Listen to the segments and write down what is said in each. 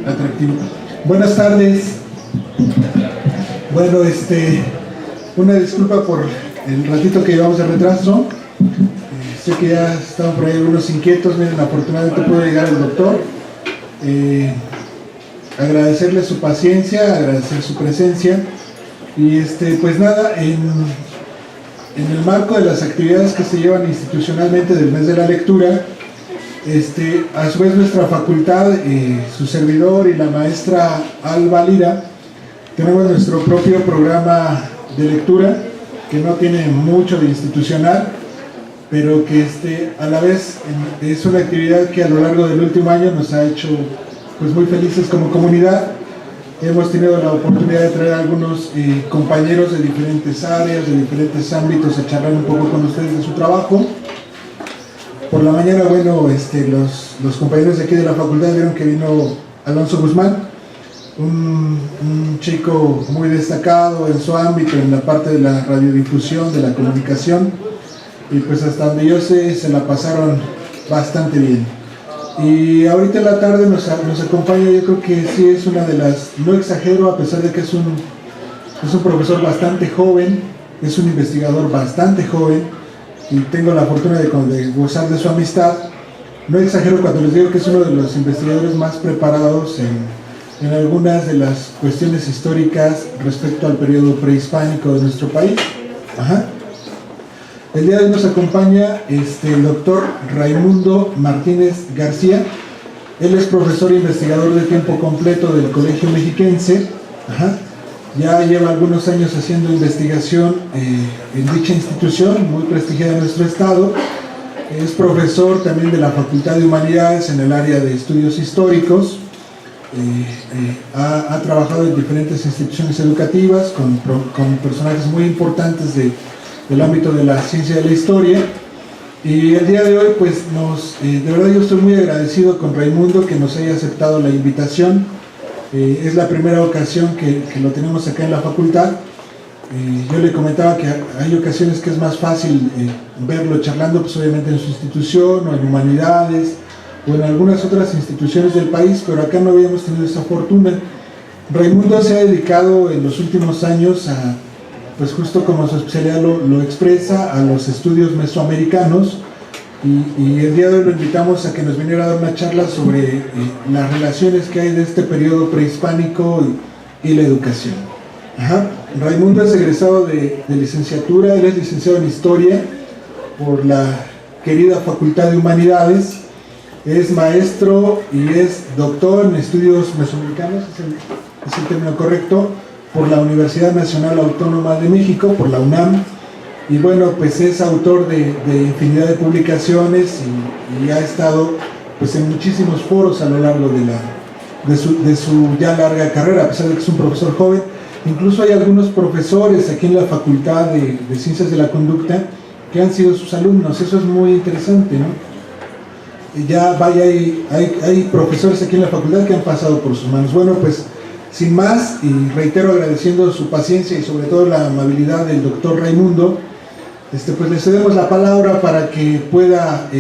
atractivo. Buenas tardes. Bueno, una disculpa por el ratito que llevamos de retraso. Sé que ya estaban por ahí algunos inquietos. Miren, afortunadamente pudo llegar el doctor. Agradecerle su paciencia, agradecer su presencia. Y pues nada, en el marco de las actividades que se llevan institucionalmente del mes de la lectura, a su vez nuestra facultad, su servidor y la maestra Alba Lira, tenemos nuestro propio programa de lectura que no tiene mucho de institucional, pero que a la vez es una actividad que a lo largo del último año nos ha hecho pues muy felices como comunidad. Hemos tenido la oportunidad de traer a algunos compañeros de diferentes áreas, de diferentes ámbitos, a charlar un poco con ustedes de su trabajo. Por la mañana, bueno, los compañeros de aquí de la facultad vieron que vino Alonso Guzmán, un chico muy destacado en su ámbito, en la parte de la radiodifusión, de la comunicación, y pues hasta donde yo sé, se la pasaron bastante bien. Y ahorita en la tarde nos acompaña, yo creo que sí es una de las, no exagero, a pesar de que es un profesor bastante joven, es un investigador bastante joven, y tengo la fortuna de gozar de su amistad. No exagero cuando les digo que es uno de los investigadores más preparados en algunas de las cuestiones históricas respecto al periodo prehispánico de nuestro país. Ajá. El día de hoy nos acompaña el doctor Raimundo Martínez García. Él es profesor e investigador de tiempo completo del Colegio Mexiquense. Ajá. Ya lleva algunos años haciendo investigación en dicha institución, muy prestigiada en nuestro estado. Es profesor también de la Facultad de Humanidades en el área de estudios históricos. Ha trabajado en diferentes instituciones educativas con personajes muy importantes del ámbito de la ciencia de la historia. Y el día de hoy, pues, de verdad yo estoy muy agradecido con Raimundo que nos haya aceptado la invitación. Es la primera ocasión que lo tenemos acá en la facultad. Yo le comentaba que hay ocasiones que es más fácil verlo charlando, pues obviamente en su institución o en Humanidades o en algunas otras instituciones del país, pero acá no habíamos tenido esa fortuna. Raimundo se ha dedicado en los últimos años a, pues justo como su especialidad lo expresa, a los estudios mesoamericanos, y el día de hoy lo invitamos a que nos viniera a dar una charla sobre las relaciones que hay de este periodo prehispánico y la educación. Ajá. Raimundo es egresado de licenciatura, él es licenciado en Historia por la querida Facultad de Humanidades, es maestro y es doctor en estudios mesoamericanos, es el término correcto, por la Universidad Nacional Autónoma de México, por la UNAM, y bueno, pues es autor de infinidad de publicaciones y ha estado pues en muchísimos foros a lo largo de su ya larga carrera, a pesar de que es un profesor joven. Incluso hay algunos profesores aquí en la Facultad de Ciencias de la Conducta que han sido sus alumnos. Eso es muy interesante, ¿no? Y ya vaya, hay profesores aquí en la facultad que han pasado por sus manos. Bueno, pues sin más, y reitero agradeciendo su paciencia y sobre todo la amabilidad del doctor Raimundo, pues le cedemos la palabra para que pueda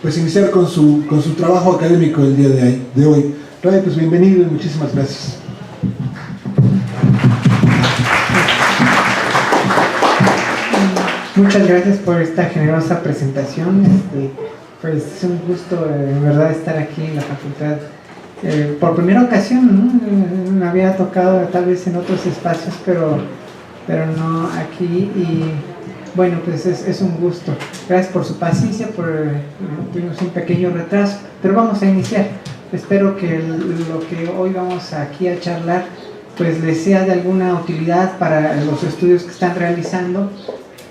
pues iniciar con su trabajo académico el día de hoy. Ray, pues bienvenido y muchísimas gracias. Muchas gracias por esta generosa presentación. Pues es un gusto en verdad estar aquí en la facultad por primera ocasión, ¿no? Me había tocado tal vez en otros espacios, pero no aquí, y bueno, pues es un gusto. Gracias por su paciencia, tuvimos un pequeño retraso, pero vamos a iniciar. Espero que lo que hoy vamos aquí a charlar pues les sea de alguna utilidad para los estudios que están realizando.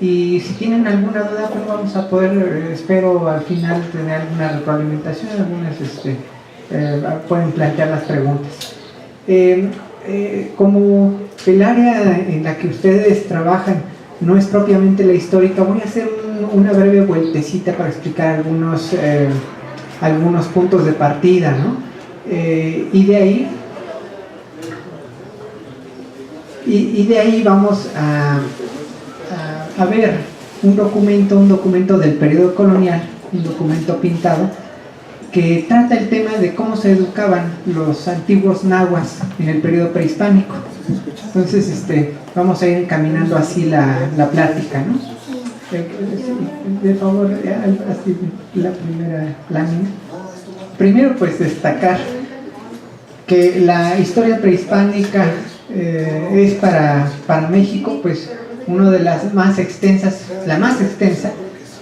Y si tienen alguna duda, pues vamos a poder, espero al final tener alguna retroalimentación, algunas pueden plantear las preguntas. Como el área en la que ustedes trabajan no es propiamente la histórica, voy a hacer una breve vueltecita para explicar algunos puntos de partida, ¿no? Y de ahí vamos a ver un documento del periodo colonial, un documento pintado, que trata el tema de cómo se educaban los antiguos nahuas en el periodo prehispánico. Entonces, vamos a ir encaminando así la plática, ¿no? De favor, así la primera lámina. Primero, pues destacar que la historia prehispánica es para México, pues, una de las más extensas, la más extensa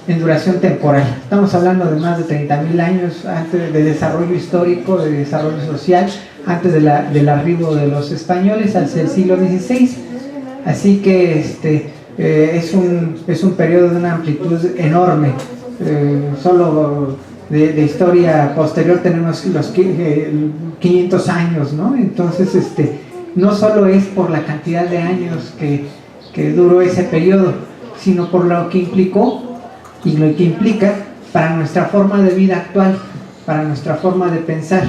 en duración temporal. Estamos hablando de más de 30.000 años antes de desarrollo histórico, de desarrollo social, antes del arribo de los españoles al siglo XVI. Así que es un periodo de una amplitud enorme. Solo de historia posterior tenemos los 500 años, ¿no? Entonces, no solo es por la cantidad de años que duró ese periodo, sino por lo que implicó y lo que implica para nuestra forma de vida actual, para nuestra forma de pensar.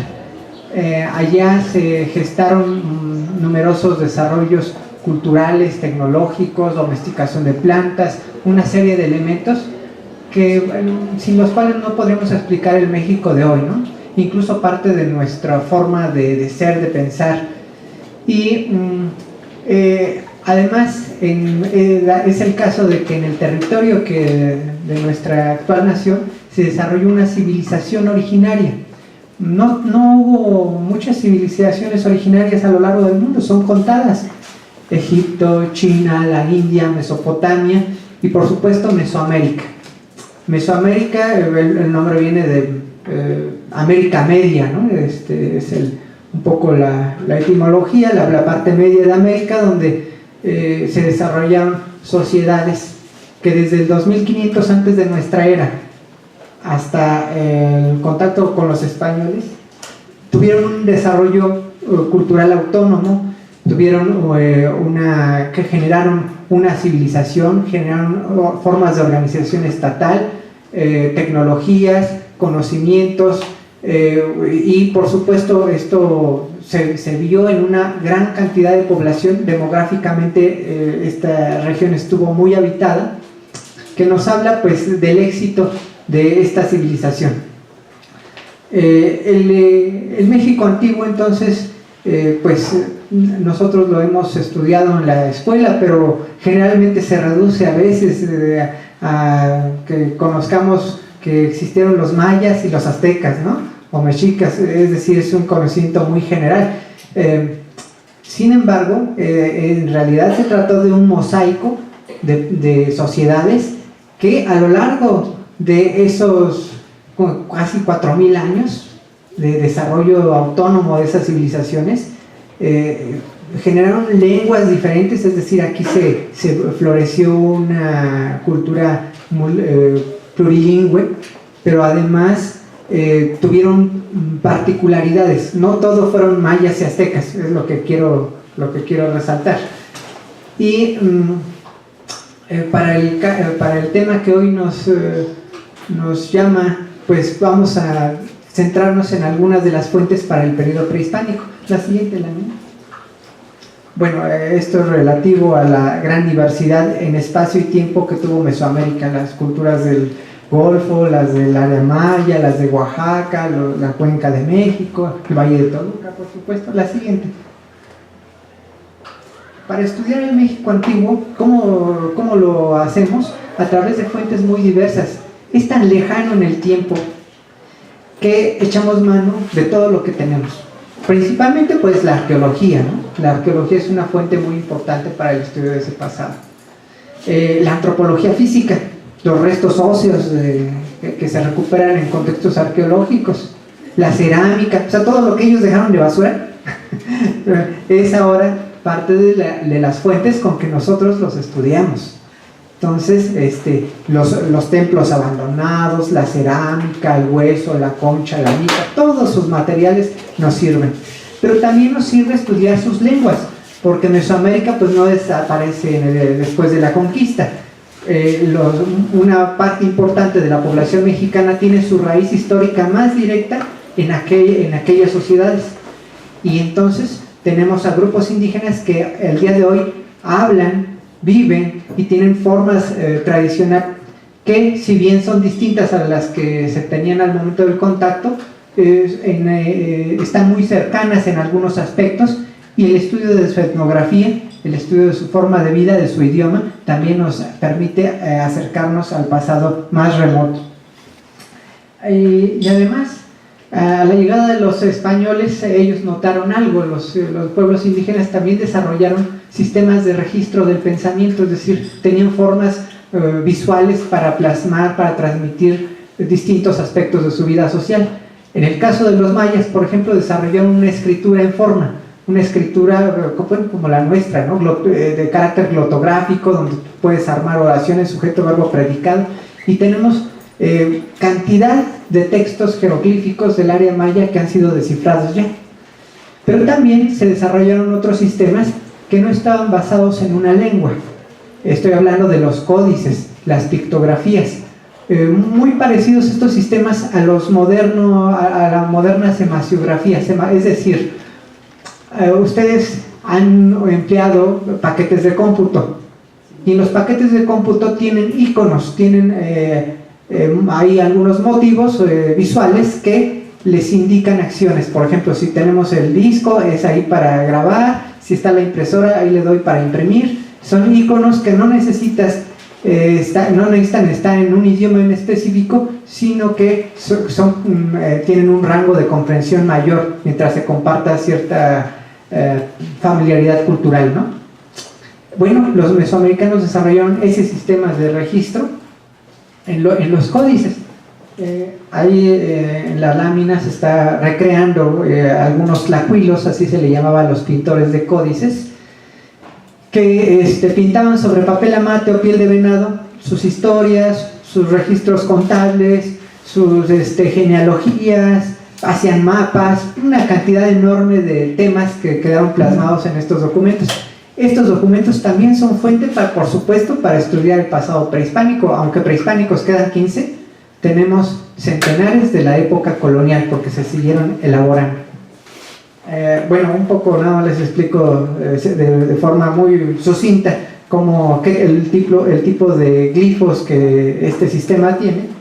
Allá se gestaron numerosos desarrollos culturales, tecnológicos, domesticación de plantas, una serie de elementos sin los cuales no podríamos explicar el México de hoy, ¿no? Incluso parte de nuestra forma de ser, de pensar. Y además es el caso de que en el territorio de nuestra actual nación se desarrolló una civilización originaria. No hubo muchas civilizaciones originarias a lo largo del mundo, son contadas: Egipto, China, la India, Mesopotamia y por supuesto Mesoamérica. Mesoamérica, el nombre viene de América Media, ¿no? Es un poco la etimología, la parte media de América, donde se desarrollaron sociedades que desde el 2500 antes de nuestra era hasta el contacto con los españoles tuvieron un desarrollo cultural autónomo, generaron una civilización, generaron formas de organización estatal, tecnologías, conocimientos, y por supuesto esto se vio en una gran cantidad de población. Demográficamente esta región estuvo muy habitada, que nos habla pues del éxito de esta civilización. El México antiguo, entonces, pues nosotros lo hemos estudiado en la escuela, pero generalmente se reduce a veces a que conozcamos que existieron los mayas y los aztecas, ¿no? O mexicas, es decir, es un conocimiento muy general. Sin embargo, en realidad se trató de un mosaico de sociedades que a lo largo de esos casi 4.000 años de desarrollo autónomo de esas civilizaciones generaron lenguas diferentes, es decir, aquí se floreció una cultura plurilingüe, pero además tuvieron particularidades. No todos fueron mayas y aztecas, es lo que quiero resaltar. Y para el tema que hoy nos llama, pues vamos a centrarnos en algunas de las fuentes para el periodo prehispánico. La siguiente lámina. Bueno, esto es relativo a la gran diversidad en espacio y tiempo que tuvo Mesoamérica, las culturas del Golfo, las del área maya, las de Oaxaca, la cuenca de México, el Valle de Toluca, por supuesto. La siguiente. Para estudiar el México antiguo, ¿cómo lo hacemos? A través de fuentes muy diversas. Es tan lejano en el tiempo que echamos mano de todo lo que tenemos. Principalmente pues la arqueología, ¿no? La arqueología es una fuente muy importante para el estudio de ese pasado. La antropología física, los restos óseos que se recuperan en contextos arqueológicos, la cerámica, o sea, todo lo que ellos dejaron de basura es ahora parte de las fuentes con que nosotros los estudiamos. Entonces, los templos abandonados, la cerámica, el hueso, la concha, la mica, todos sus materiales nos sirven. Pero también nos sirve estudiar sus lenguas, porque Mesoamérica pues no desaparece después de la conquista. Una parte importante de la población mexicana tiene su raíz histórica más directa en aquellas sociedades. Y entonces tenemos a grupos indígenas que el día de hoy hablan, viven y tienen formas tradicionales que, si bien son distintas a las que se tenían al momento del contacto, están muy cercanas en algunos aspectos, y el estudio de su etnografía, el estudio de su forma de vida, de su idioma, también nos permite acercarnos al pasado más remoto. Y además, a la llegada de los españoles, ellos notaron algo. Los pueblos indígenas también desarrollaron sistemas de registro del pensamiento, es decir, tenían formas visuales para plasmar, para transmitir distintos aspectos de su vida social. En el caso de los mayas, por ejemplo, desarrollaron una escritura en forma, una escritura como la nuestra, ¿no? De carácter glotográfico, donde puedes armar oraciones, sujeto, verbo, predicado, y tenemos cantidad de textos jeroglíficos del área maya que han sido descifrados ya. Pero también se desarrollaron otros sistemas que no estaban basados en una lengua. Estoy hablando de los códices, las pictografías, muy parecidos estos sistemas a la moderna semasiografía, es decir, ustedes han empleado paquetes de cómputo, y los paquetes de cómputo tienen iconos, tienen hay algunos motivos visuales que les indican acciones. Por ejemplo, si tenemos el disco, es ahí para grabar; si está la impresora, ahí le doy para imprimir. Son iconos que no necesitan estar en un idioma en específico, sino que tienen un rango de comprensión mayor mientras se comparta cierta familiaridad cultural, ¿no? Bueno, los mesoamericanos desarrollaron ese sistema de registro en los códices. Ahí en la lámina se está recreando algunos tlacuilos, así se le llamaba a los pintores de códices, que pintaban sobre papel amate o piel de venado sus historias, sus registros contables, sus genealogías, hacían mapas, una cantidad enorme de temas que quedaron plasmados en estos documentos. Estos documentos también son fuente, por supuesto, para estudiar el pasado prehispánico. Aunque prehispánicos quedan 15, tenemos centenares de la época colonial, porque se siguieron elaborando. Bueno, un poco nada más les explico de forma muy sucinta el tipo de glifos que este sistema tiene.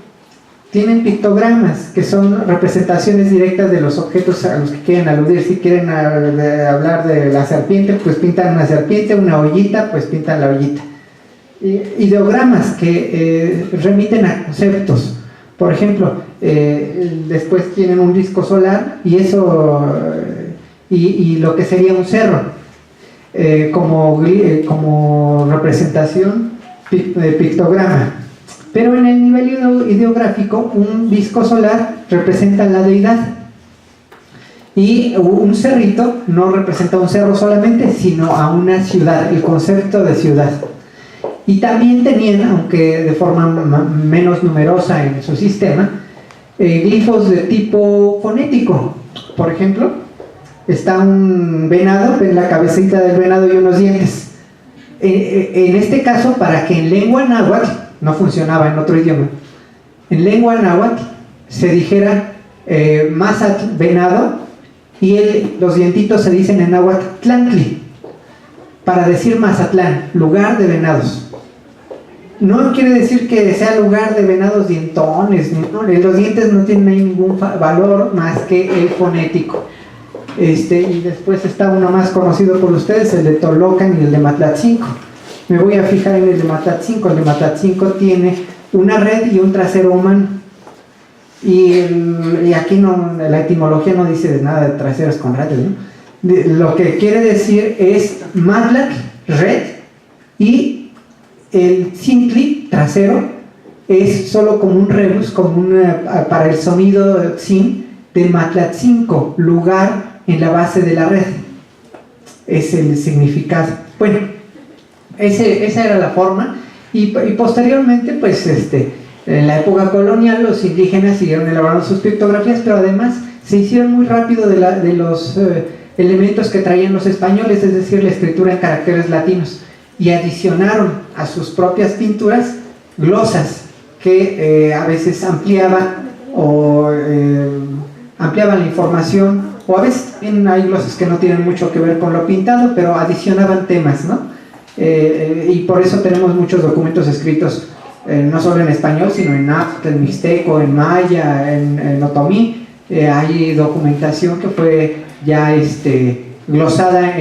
Tienen pictogramas, que son representaciones directas de los objetos a los que quieren aludir. Si quieren hablar de la serpiente, pues pintan una serpiente; una ollita, pues pintan la ollita. Ideogramas que remiten a conceptos. Por ejemplo, después tienen un disco solar y lo que sería un cerro, como representación de pictograma. Pero en el nivel ideográfico, un disco solar representa la deidad, y un cerrito no representa un cerro solamente, sino a una ciudad, el concepto de ciudad. Y también tenían, aunque de forma menos numerosa en su sistema, glifos de tipo fonético. Por ejemplo, está un venado, en la cabecita del venado y unos dientes. En este caso, para que en lengua náhuatl, no funcionaba en otro idioma, en lengua náhuatl se dijera Mazatl, venado, y los dientitos se dicen en náhuatl Tlantli, para decir Mazatlán, lugar de venados. No quiere decir que sea lugar de venados dientones, ¿no? Los dientes no tienen ahí ningún valor más que el fonético. Y después está uno más conocido por ustedes, el de Tolocan y el de Matlatzinco. Me voy a fijar en el de Matlatzinco. El de Matlatzinco tiene una red y un trasero humano. Y aquí la etimología no dice nada de traseros con redes, ¿no? Lo que quiere decir es Matlac, red, y el Tzintli, trasero, es solo como un rebus, para el sonido tzin de Matlatzinco, lugar en la base de la red. Es el significado. Bueno, esa era la forma, y posteriormente, pues en la época colonial, los indígenas siguieron elaborando sus pictografías, pero además se hicieron muy rápido de los elementos que traían los españoles, es decir, la escritura en caracteres latinos, y adicionaron a sus propias pinturas glosas que a veces ampliaban la información, o a veces hay glosas que no tienen mucho que ver con lo pintado, pero adicionaban temas, ¿no? Y por eso tenemos muchos documentos escritos no solo en español, sino en náhuatl, en mixteco, en maya, en otomí, hay documentación que fue ya glosada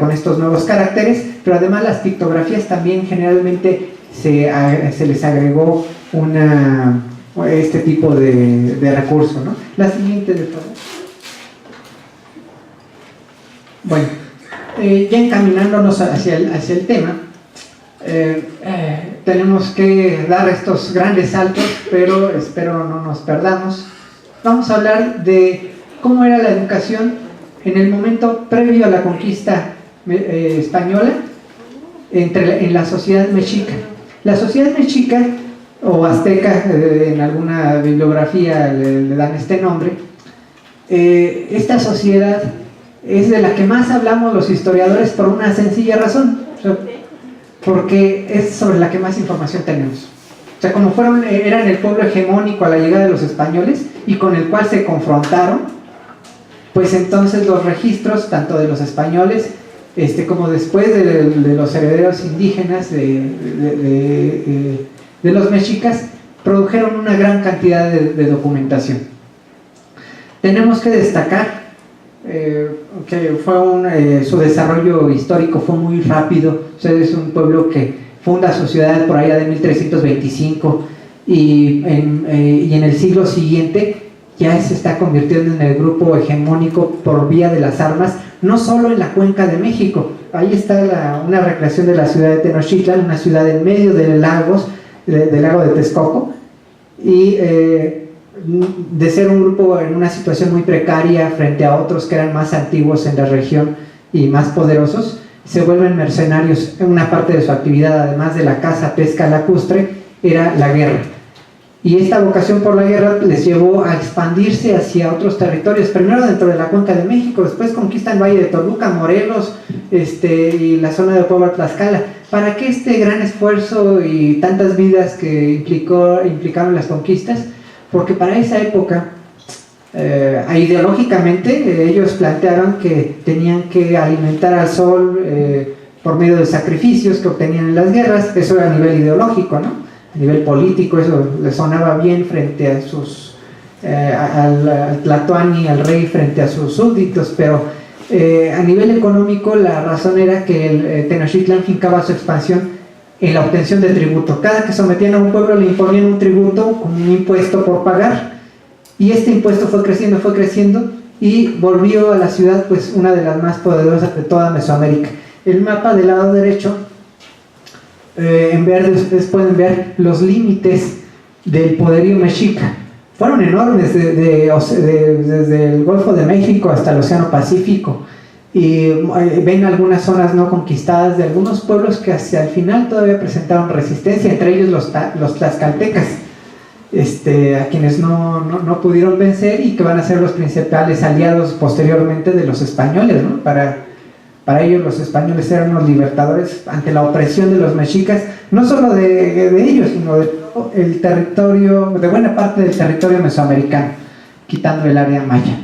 con estos nuevos caracteres, pero además las pictografías también generalmente se les agregó este tipo de recurso, ¿no? La siguiente, de favor. Bueno, ya encaminándonos hacia el tema, tenemos que dar estos grandes saltos, pero espero no nos perdamos. Vamos a hablar de cómo era la educación en el momento previo a la conquista española en la sociedad mexica. La sociedad mexica o azteca, en alguna bibliografía le dan este nombre. Esta sociedad es de la que más hablamos los historiadores por una sencilla razón, porque es sobre la que más información tenemos. O sea, como eran el pueblo hegemónico a la llegada de los españoles y con el cual se confrontaron, pues entonces los registros, tanto de los españoles como después de los herederos indígenas de los mexicas, produjeron una gran cantidad de documentación. Tenemos que destacar que su desarrollo histórico fue muy rápido. O sea, es un pueblo que funda su ciudad por allá de 1325 y en el siglo siguiente ya se está convirtiendo en el grupo hegemónico por vía de las armas, no solo en la cuenca de México. Ahí está una recreación de la ciudad de Tenochtitlan, una ciudad en medio del lago de Texcoco, y de ser un grupo en una situación muy precaria frente a otros que eran más antiguos en la región y más poderosos, se vuelven mercenarios. Una parte de su actividad, además de la caza, pesca lacustre, era la guerra. Y esta vocación por la guerra les llevó a expandirse hacia otros territorios, primero dentro de la cuenca de México, después conquistan Valle de Toluca, Morelos, y la zona de Puebla, Tlaxcala. ¿Para qué este gran esfuerzo y tantas vidas que implicaron las conquistas? Porque para esa época, ideológicamente, ellos plantearon que tenían que alimentar al sol por medio de sacrificios que obtenían en las guerras. Eso era a nivel ideológico, ¿no? A nivel político, eso les sonaba bien frente a al Tlatoani, al rey, frente a sus súbditos, pero a nivel económico la razón era que el Tenochtitlan fincaba su expansión en la obtención de tributo. Cada que sometían a un pueblo le imponían un tributo, como un impuesto por pagar, y este impuesto fue creciendo y volvió a la ciudad pues una de las más poderosas de toda Mesoamérica. El mapa del lado derecho, en verde ustedes pueden ver los límites del poderío mexica. Fueron enormes, desde el Golfo de México hasta el Océano Pacífico, y ven algunas zonas no conquistadas de algunos pueblos que hacia el final todavía presentaron resistencia, entre ellos los tlaxcaltecas, a quienes no pudieron vencer y que van a ser los principales aliados posteriormente de los españoles, ¿no? Para ellos los españoles eran unos libertadores ante la opresión de los mexicas, no solo de ellos, sino de buena parte del territorio mesoamericano, quitando el área maya.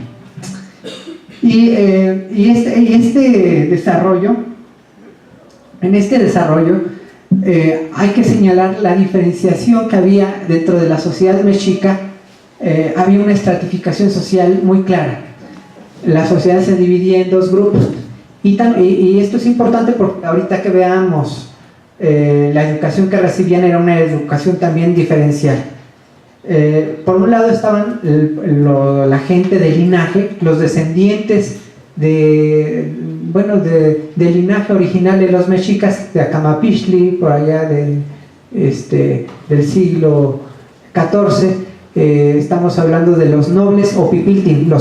En este desarrollo hay que señalar la diferenciación que había dentro de la sociedad mexica. Había una estratificación social muy clara. La sociedad se dividía en dos grupos. Y esto es importante porque ahorita que veamos la educación que recibían era una educación también diferencial. Por un lado estaban la gente de linaje, los descendientes del linaje original de los mexicas de Acamapixtli, por allá del siglo XIV. Estamos hablando de los nobles o pipiltin,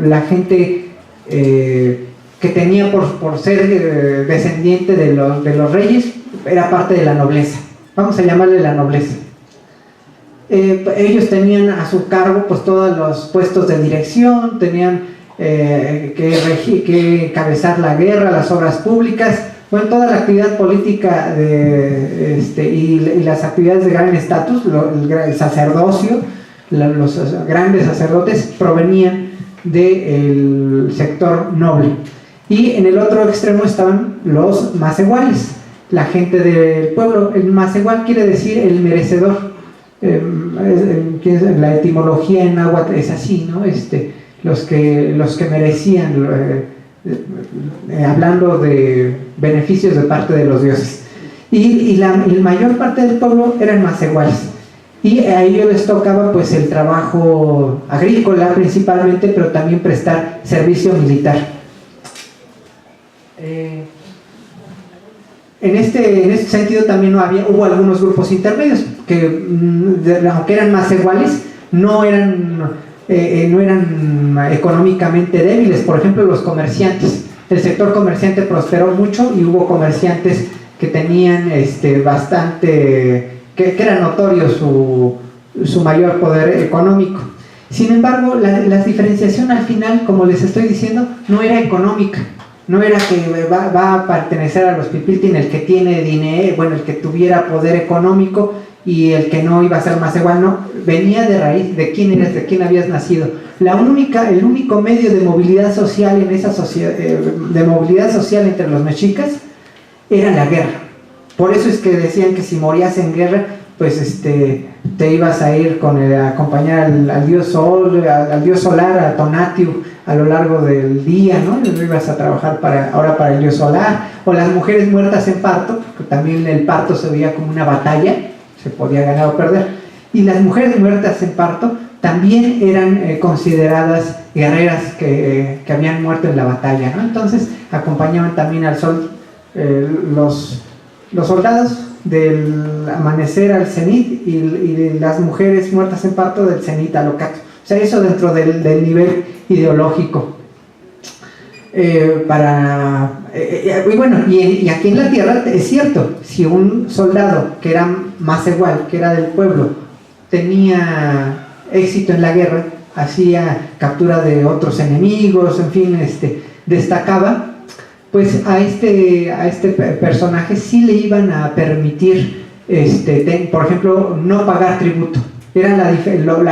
la gente que tenía por ser descendiente de los reyes, era parte de la nobleza. Vamos a llamarle la nobleza. Ellos tenían a su cargo pues todos los puestos de dirección, tenían que encabezar la guerra, las obras públicas, bueno, toda la actividad política y las actividades de gran estatus. El sacerdocio, los grandes sacerdotes provenían del sector noble. Y en el otro extremo estaban los macehuales, la gente del pueblo. El macehual quiere decir el merecedor. La etimología en náhuatl es así, ¿no? Los que merecían, hablando de beneficios de parte de los dioses. Y la mayor parte del pueblo eran macehuales. Y a ellos les tocaba pues el trabajo agrícola principalmente, pero también prestar servicio militar. En este sentido también hubo algunos grupos intermedios que, aunque eran macehuales, no eran económicamente débiles. Por ejemplo, los comerciantes. El sector comerciante prosperó mucho y hubo comerciantes que tenían bastante, que era notorio su mayor poder económico. Sin embargo, la diferenciación al final, como les estoy diciendo, no era económica. No era que va a pertenecer a los pipiltin el que tiene dinero, bueno, el que tuviera poder económico y el que no iba a ser más igual, no. Venía de raíz, de quién eres, de quién habías nacido. El único medio de movilidad social en esa sociedad, de movilidad social entre los mexicas, era la guerra. Por eso es que decían que si morías en guerra, pues te ibas a ir a acompañar al dios sol, al dios solar, a Tonatiuh, a lo largo del día, ¿no? Ibas a trabajar ahora para el dios solar. O las mujeres muertas en parto, porque también el parto se veía como una batalla, se podía ganar o perder. Y las mujeres muertas en parto también eran consideradas guerreras que habían muerto en la batalla, ¿no? Entonces acompañaban también al sol los soldados del amanecer al cenit y las mujeres muertas en parto del cenit al ocaso. O sea, eso dentro del nivel ideológico. Y bueno, y aquí en la tierra es cierto, si un soldado que era macehual, que era del pueblo, tenía éxito en la guerra, hacía captura de otros enemigos, en fin, destacaba, pues a este personaje sí le iban a permitir, por ejemplo, no pagar tributo. Era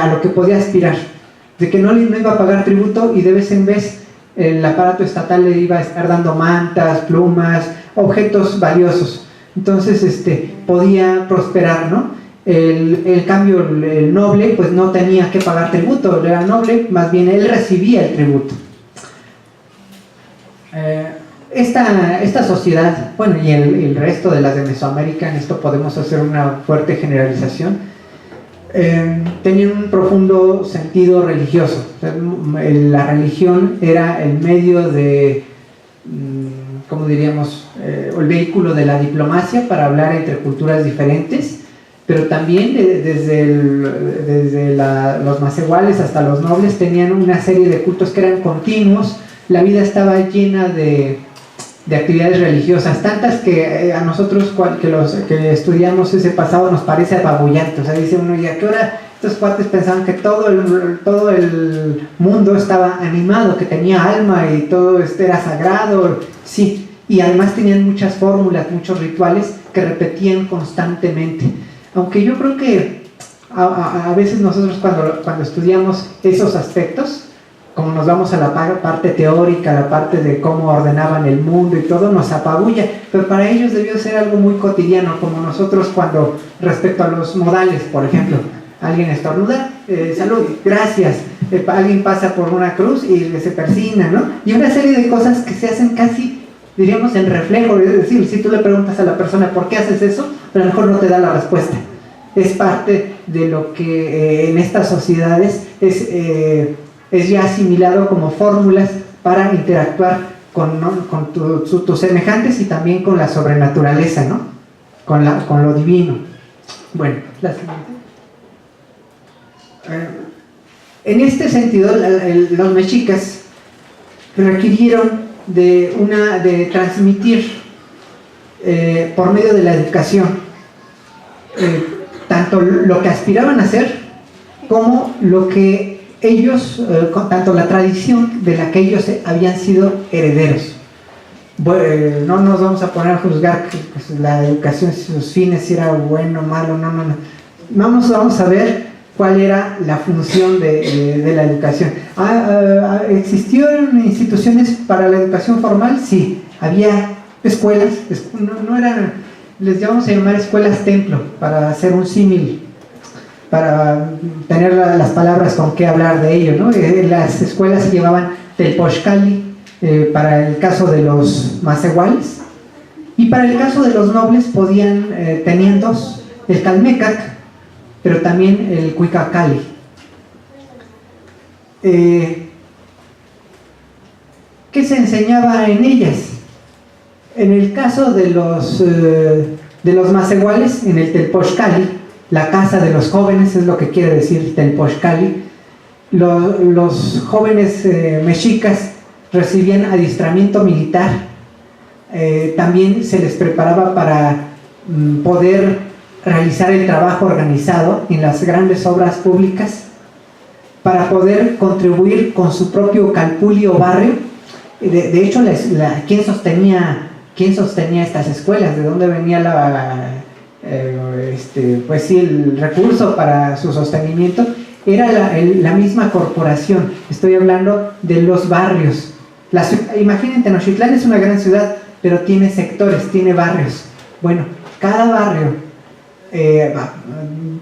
lo que podía aspirar, de que no iba a pagar tributo y de vez en vez el aparato estatal le iba a estar dando mantas, plumas, objetos valiosos. Entonces podía prosperar, ¿no? El cambio, el noble pues no tenía que pagar tributo, era noble, más bien él recibía el tributo. Esta sociedad, bueno, y el resto de las de Mesoamérica, en esto podemos hacer una fuerte generalización, tenían un profundo sentido religioso. O sea, la religión era el medio de, ¿cómo diríamos?, el vehículo de la diplomacia para hablar entre culturas diferentes, pero también desde los macehuales hasta los nobles tenían una serie de cultos que eran continuos. La vida estaba llena de actividades religiosas, tantas que a nosotros los que estudiamos ese pasado nos parece apabullante. O sea, dice uno, ¿y a qué hora estos cuates pensaban que todo el mundo estaba animado, que tenía alma y todo era sagrado? Sí, y además tenían muchas fórmulas, muchos rituales que repetían constantemente. Aunque yo creo que a veces nosotros cuando estudiamos esos aspectos, como nos vamos a la parte teórica, la parte de cómo ordenaban el mundo y todo, nos apabulla, pero para ellos debió ser algo muy cotidiano, como nosotros cuando, respecto a los modales, por ejemplo, alguien estornuda, salud, gracias, alguien pasa por una cruz y se persina, ¿no? Y una serie de cosas que se hacen casi, diríamos, en reflejo. Es decir, si tú le preguntas a la persona ¿por qué haces eso?, pero a lo mejor no te da la respuesta. Es parte de lo que en estas sociedades es ya asimilado como fórmulas para interactuar con tus semejantes y también con la sobrenaturaleza, ¿no? Con lo divino. Bueno, la siguiente. En este sentido, los mexicas requirieron de transmitir por medio de la educación tanto lo que aspiraban a hacer como lo que ellos, tanto la tradición de la que ellos habían sido herederos. Bueno, no nos vamos a poner a juzgar que pues, la educación, sus fines, si era bueno o malo, no. Vamos a ver cuál era la función de la educación. ¿Existieron instituciones para la educación formal? Sí, había escuelas, no eran, les vamos a llamar escuelas templo, para hacer un símil. para tener las palabras con qué hablar de ello, ¿no? Las escuelas se llevaban telpochcali para el caso de los macehuales, y para el caso de los nobles tenían dos, el calmecac, pero también el cuicacali. ¿Qué se enseñaba en ellas? En el caso de los macehuales, en el telpochcali, la casa de los jóvenes, es lo que quiere decir telpochcali, los jóvenes mexicas recibían adiestramiento militar, también se les preparaba para poder realizar el trabajo organizado en las grandes obras públicas, para poder contribuir con su propio calpulli o barrio. De hecho, ¿quién sostenía estas escuelas? ¿De dónde venía pues sí, el recurso para su sostenimiento? Era la misma corporación. Estoy hablando de los barrios. Imaginen, Tenochtitlán es una gran ciudad, pero tiene sectores, tiene barrios. Bueno, cada barrio,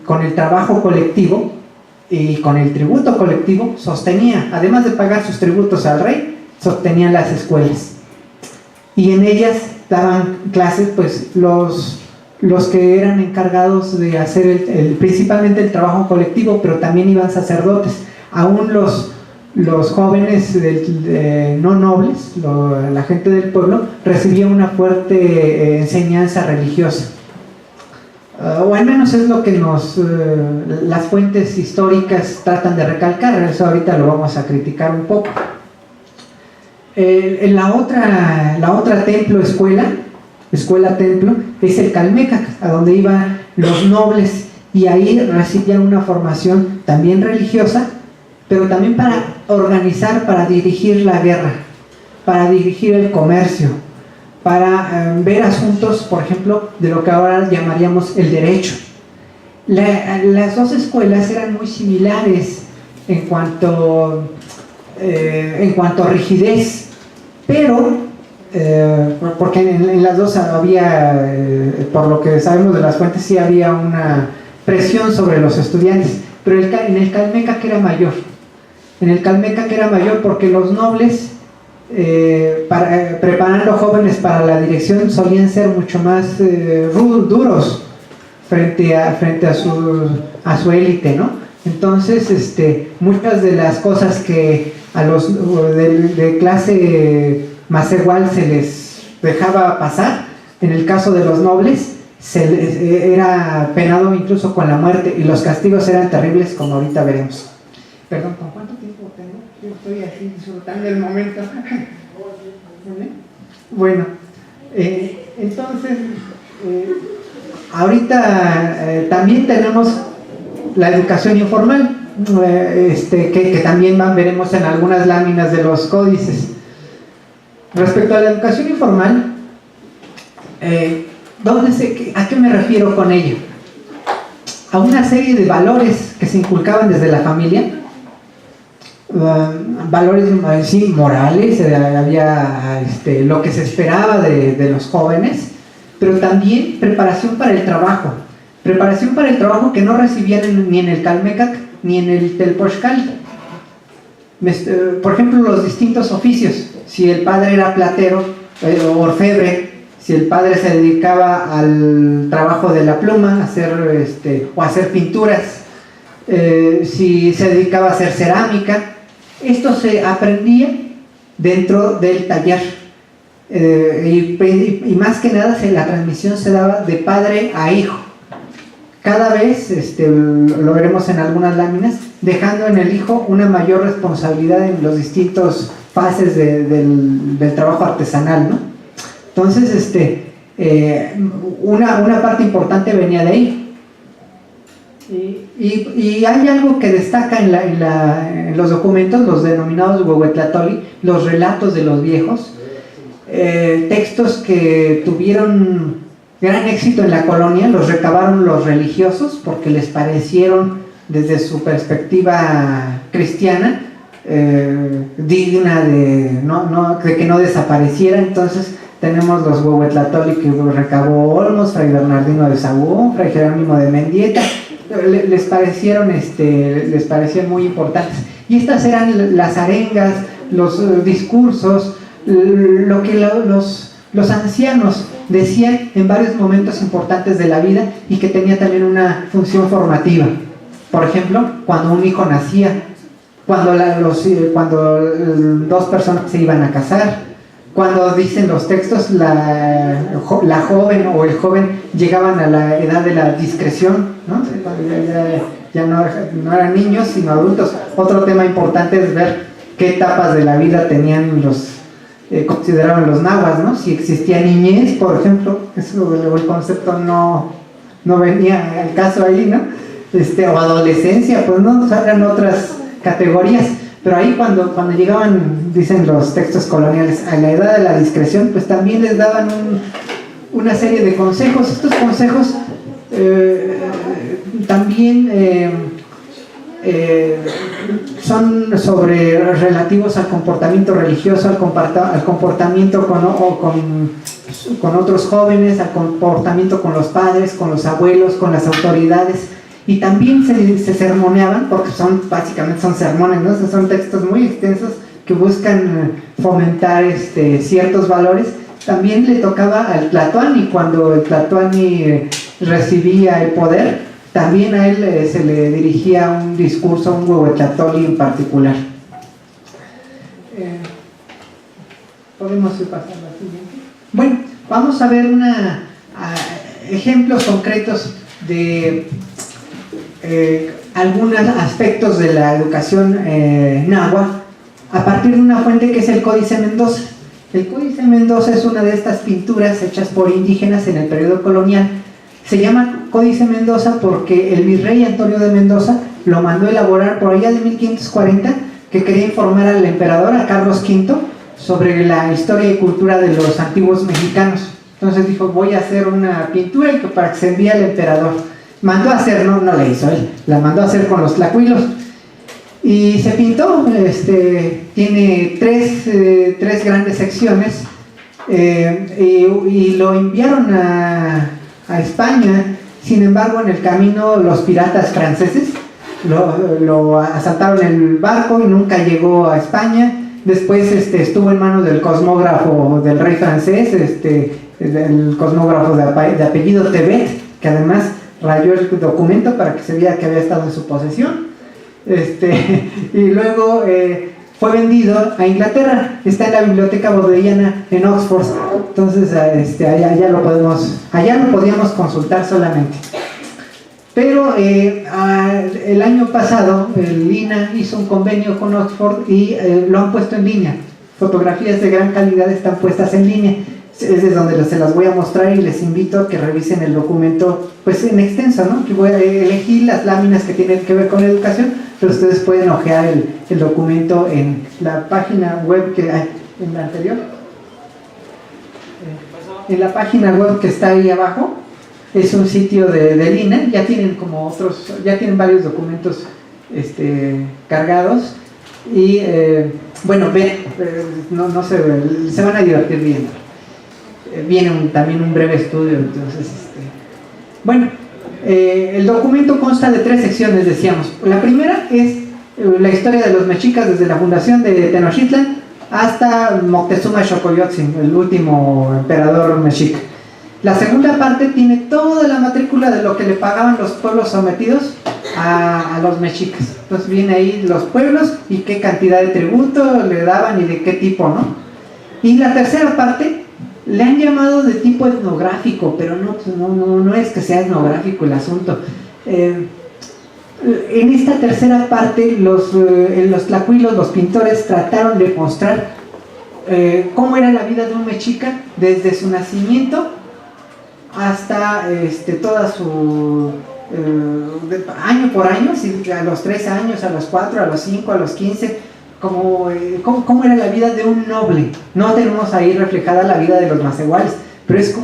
con el trabajo colectivo y con el tributo colectivo, sostenía, además de pagar sus tributos al rey, sostenían las escuelas. Y en ellas daban clases pues los que eran encargados de hacer principalmente el trabajo colectivo, pero también iban sacerdotes. Aún los jóvenes no nobles, la gente del pueblo, recibía una fuerte enseñanza religiosa. O al menos es lo que las fuentes históricas tratan de recalcar. Eso ahorita lo vamos a criticar un poco. En la otra escuela-templo, es el calmecac, a donde iban los nobles, y ahí recibían una formación también religiosa, pero también para organizar, para dirigir la guerra, para dirigir el comercio, para ver asuntos, por ejemplo, de lo que ahora llamaríamos el derecho. Las dos escuelas eran muy similares en cuanto a rigidez, pero porque en las dos había, por lo que sabemos de las fuentes, sí había una presión sobre los estudiantes, pero en el calmecac era mayor. En el calmecac era mayor porque los nobles, preparando jóvenes para la dirección, solían ser mucho más duros frente a su élite, ¿no? Entonces, muchas de las cosas que a los de clase macehual se les dejaba pasar, en el caso de los nobles, era penado incluso con la muerte, y los castigos eran terribles, como ahorita veremos. Perdón, ¿con cuánto tiempo tengo? Yo estoy así disfrutando el momento. Bueno, entonces, ahorita también tenemos la educación informal, que también veremos en algunas láminas de los códices. Respecto a la educación informal, ¿a qué me refiero con ello? A una serie de valores que se inculcaban desde la familia, valores sí, morales, había lo que se esperaba de los jóvenes, pero también preparación para el trabajo que no recibían ni en el calmecac ni en el telpochcali. Por ejemplo, los distintos oficios. Si el padre era platero o orfebre, si el padre se dedicaba al trabajo de la pluma, o hacer pinturas, si se dedicaba a hacer cerámica, esto se aprendía dentro del taller, y más que nada la transmisión se daba de padre a hijo. Cada vez, lo veremos en algunas láminas, dejando en el hijo una mayor responsabilidad en los distintos fases del trabajo artesanal, ¿no? Entonces, una parte importante venía de ahí. Y hay algo que destaca en los documentos, los denominados huehuetlatoli, los relatos de los viejos, textos que tuvieron gran éxito en la colonia, los recabaron los religiosos porque les parecieron, desde su perspectiva cristiana, digna de que no desapareciera. Entonces tenemos los huehuetlatoli que recabó Olmos, Fray Bernardino de Sahagún, Fray Jerónimo de Mendieta, les parecieron muy importantes. Y estas eran las arengas, los discursos, lo que los ancianos decían en varios momentos importantes de la vida y que tenía también una función formativa. Por ejemplo, cuando un hijo nacía, cuando dos personas se iban a casar, cuando dicen los textos la joven o el joven llegaban a la edad de la discreción, ¿no? Ya no eran niños sino adultos. Otro tema importante es ver qué etapas de la vida tenían consideraban los nahuas, ¿no? Si existía niñez, por ejemplo, eso el concepto no venía al caso ahí, ¿no? O adolescencia, pues no, eran otras categorías. Pero ahí cuando llegaban, dicen los textos coloniales, a la edad de la discreción, pues también les daban una serie de consejos. Estos consejos también son relativos al comportamiento religioso, al comportamiento con otros jóvenes, al comportamiento con los padres, con los abuelos, con las autoridades. Y también se sermoneaban, porque básicamente son sermones, ¿no? Son textos muy extensos que buscan fomentar ciertos valores. También le tocaba al Tlatoani, cuando el Tlatoani recibía el poder, también a él se le dirigía un discurso, un huehuetlatoli en particular. ¿Podemos ir pasando al siguiente? Bueno, vamos a ver ejemplos concretos de algunos aspectos de la educación náhuatl a partir de una fuente que es el Códice Mendoza. El Códice Mendoza es una de estas pinturas hechas por indígenas en el periodo colonial. Se llama Códice Mendoza porque el virrey Antonio de Mendoza lo mandó a elaborar por allá de 1540, que quería informar al emperador, a Carlos V, sobre la historia y cultura de los antiguos mexicanos. Entonces dijo, voy a hacer una pintura para que se envíe al emperador. Mandó a hacer, no la hizo él, la mandó a hacer con los tlacuilos. Y se pintó, tiene tres grandes secciones, y lo enviaron a España. Sin embargo, en el camino los piratas franceses lo asaltaron el barco y nunca llegó a España. Después estuvo en manos del cosmógrafo del rey francés, el cosmógrafo de apellido Tebet, que además rayó el documento para que se viera que había estado en su posesión. Y luego fue vendido a Inglaterra. Está en la biblioteca bodleiana en Oxford. Entonces allá lo podíamos consultar solamente. Pero el año pasado el INAH hizo un convenio con Oxford y lo han puesto en línea. Fotografías de gran calidad están puestas en línea. Es de donde se las voy a mostrar y les invito a que revisen el documento pues en extenso, ¿no? Que voy a elegir las láminas que tienen que ver con educación, pero ustedes pueden hojear el documento en la página web que hay en la anterior. En la página web que está ahí abajo es un sitio del INAH. Ya tienen varios documentos cargados y bueno, no se van a divertir viendo. Viene también un breve estudio. Entonces bueno, el documento consta de 3 secciones, decíamos. La primera es la historia de los mexicas desde la fundación de Tenochtitlan hasta Moctezuma Xocoyotzin, el último emperador mexica. La segunda parte tiene toda la matrícula de lo que le pagaban los pueblos sometidos a los mexicas. Entonces viene ahí los pueblos y qué cantidad de tributo le daban y de qué tipo, ¿no? Y la tercera parte le han llamado de tipo etnográfico, pero no es que sea etnográfico el asunto. En esta tercera parte en los tlacuilos, los pintores trataron de mostrar cómo era la vida de un mexica desde su nacimiento hasta toda su año por año, a los 3 años, a los 4, a los 5, a los 15, cómo era la vida de un noble. No tenemos ahí reflejada la vida de los macehuales, pero es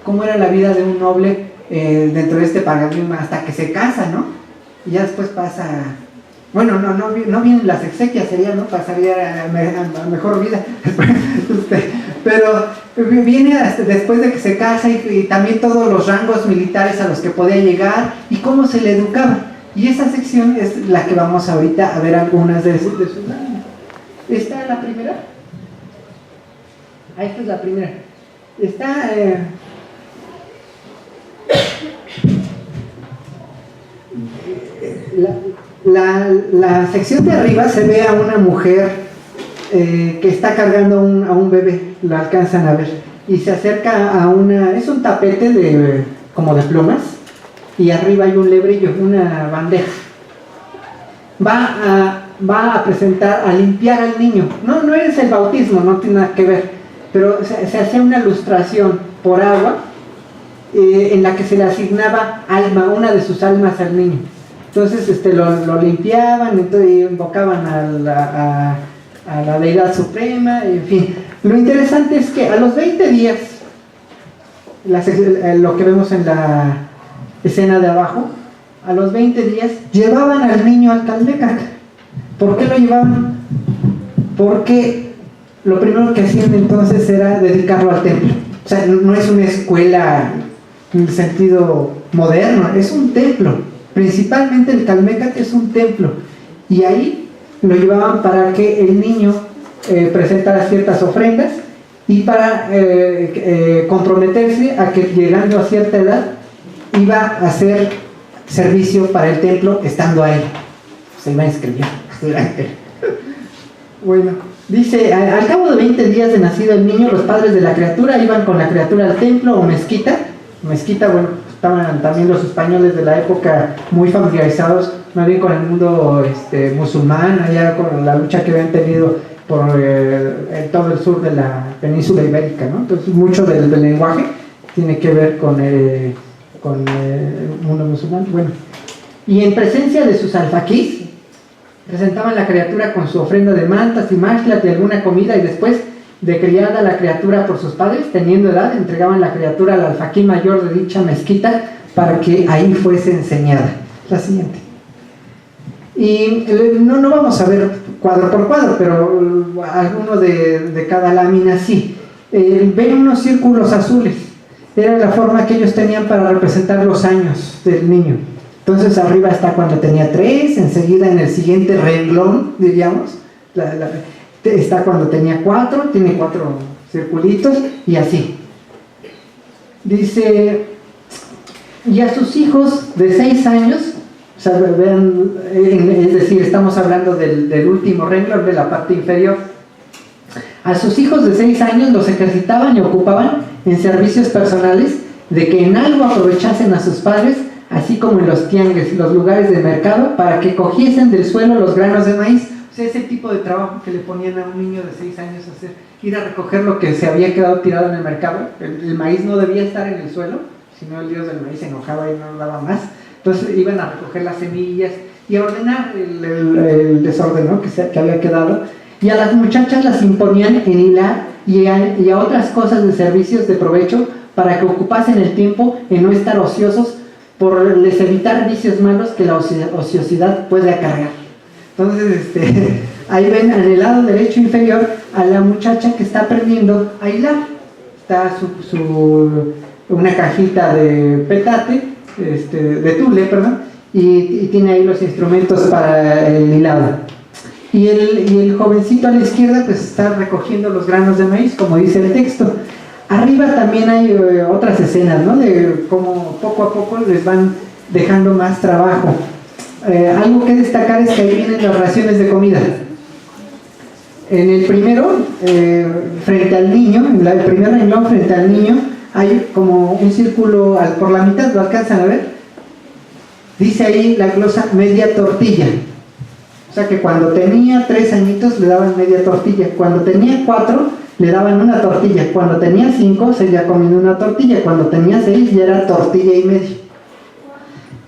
cómo era la vida de un noble dentro de este paradigma hasta que se casa, ¿no? Y ya después pasa, bueno, no vienen las exequias, sería, ¿no? Pasaría a mejor vida. Pero viene después de que se casa y también todos los rangos militares a los que podía llegar y cómo se le educaba. Y esa sección es la que vamos ahorita a ver algunas de sus láminas. ¿Esta es la primera? Esta es la primera. Está... La sección de arriba se ve a una mujer que está cargando a un bebé, lo alcanzan a ver, y se acerca a es un tapete como de plumas, y arriba hay un lebrillo, una bandeja. Va a presentar, a limpiar al niño. No es el bautismo, no tiene nada que ver, pero se hacía una ilustración por agua en la que se le asignaba alma, una de sus almas al niño. Entonces lo limpiaban, entonces invocaban a la deidad suprema, en fin. Lo interesante es que a los 20 días, lo que vemos en la escena de abajo, a los 20 días llevaban al niño al Calmecac. ¿Por qué lo llevaban? Porque lo primero que hacían entonces era dedicarlo al templo. O sea, no es una escuela en el sentido moderno, es un templo. Principalmente el Calmecac es un templo, y ahí lo llevaban para que el niño presentara ciertas ofrendas y para comprometerse a que llegando a cierta edad iba a hacer servicio para el templo estando ahí. Se iba a inscribir. Bueno, dice, al cabo de 20 días de nacido el niño, los padres de la criatura iban con la criatura al templo o mezquita. Mezquita, bueno, estaban también los españoles de la época muy familiarizados más bien con el mundo musulmán, allá con la lucha que habían tenido por todo el sur de la península ibérica, ¿no? Entonces mucho del lenguaje tiene que ver con el mundo musulmán. Bueno, y en presencia de sus alfaquís presentaban la criatura con su ofrenda de mantas y mashlat y alguna comida, y después de criada la criatura por sus padres, teniendo edad, entregaban la criatura al alfaquí mayor de dicha mezquita para que ahí fuese enseñada. La siguiente. Y no vamos a ver cuadro por cuadro, pero alguno de cada lámina sí. Ven unos círculos azules. Era la forma que ellos tenían para representar los años del niño. Entonces arriba está cuando tenía 3, enseguida en el siguiente renglón, diríamos, está cuando tenía 4, tiene 4 circulitos y así. Dice, y a sus hijos de 6 años, o sea, vean, es decir, estamos hablando del último renglón de la parte inferior. A sus hijos de 6 años los ejercitaban y ocupaban en servicios personales, de que en algo aprovechasen a sus padres, así como en los tianguis, los lugares de mercado, para que cogiesen del suelo los granos de maíz. O sea, ese tipo de trabajo que le ponían a un niño de 6 años a hacer, ir a recoger lo que se había quedado tirado en el mercado. El maíz no debía estar en el suelo, sino el dios del maíz se enojaba y no daba más. Entonces iban a recoger las semillas y a ordenar el desorden, ¿no? que había quedado. Y a las muchachas las imponían en hilar y a otras cosas de servicios de provecho, para que ocupasen el tiempo en no estar ociosos, por les evitar vicios malos que la ociosidad puede acarrear. Entonces, ahí ven en el lado derecho inferior a la muchacha que está aprendiendo a hilar. Está una cajita de petate, de tule, perdón, y tiene ahí los instrumentos para el hilado. Y el jovencito a la izquierda pues está recogiendo los granos de maíz, como dice el texto. Arriba también hay otras escenas, ¿no? De cómo poco a poco les van dejando más trabajo. Algo que destacar es que ahí vienen las raciones de comida. En el primero, frente al niño, en el primer renglón frente al niño, hay como un círculo por la mitad, ¿lo alcanzan a ver? Dice ahí la glosa media tortilla. O sea que cuando tenía 3 añitos le daban media tortilla, cuando tenía 4 le daban una tortilla, cuando tenía 5 seguía comiendo una tortilla, cuando tenía 6 ya era tortilla y media.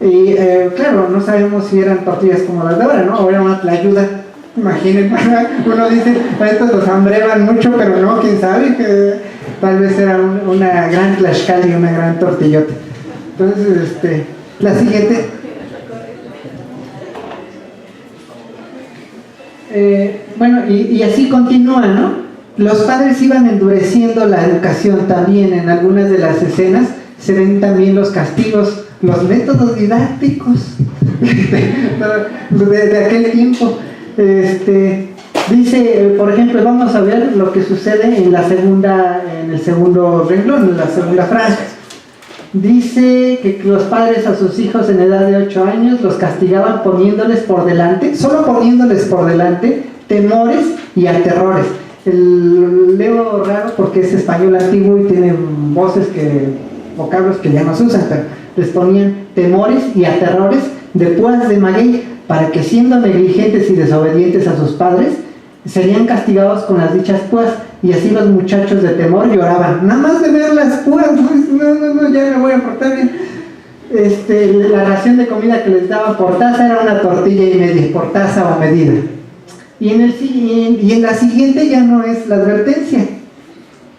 Y claro, no sabemos si eran tortillas como las de ahora, ¿no? O era una tlayuda. Imaginen, uno dice, estos los hambreban mucho, pero no, quién sabe, que tal vez era una gran tlaxcali, una gran tortillota. Entonces, la siguiente. Bueno, y así continúa, ¿no? Los padres iban endureciendo la educación también. En algunas de las escenas se ven también los castigos, los métodos didácticos de aquel tiempo. Dice, por ejemplo, vamos a ver lo que sucede en el segundo renglón, en la segunda franja. Dice que los padres a sus hijos en edad de 8 años los castigaban poniéndoles por delante, solo poniéndoles por delante, temores y aterrores. Leo raro porque es español antiguo y tiene vocablos que ya no se usan, pero les ponían temores y aterrores de púas de maguey, para que siendo negligentes y desobedientes a sus padres, serían castigados con las dichas púas, y así los muchachos de temor lloraban. Nada más de ver las púas, no, ya me voy a portar bien. La ración de comida que les daban por taza era una tortilla y media, por taza o medida. Y en la siguiente ya no es la advertencia.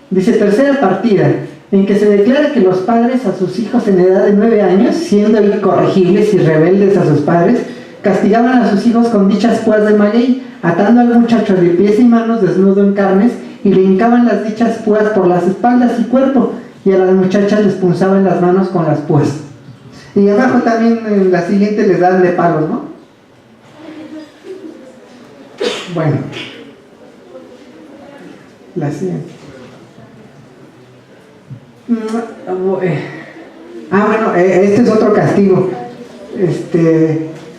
Dice, tercera partida, en que se declara que los padres a sus hijos en edad de 9 años, siendo incorregibles y rebeldes a sus padres, castigaban a sus hijos con dichas púas de maguey, atando al muchacho de pies y manos desnudo en carnes, y le hincaban las dichas púas por las espaldas y cuerpo, y a las muchachas les punzaban las manos con las púas. Y abajo también en la siguiente les dan de palos, ¿no? Bueno, la siguiente. Este es otro castigo.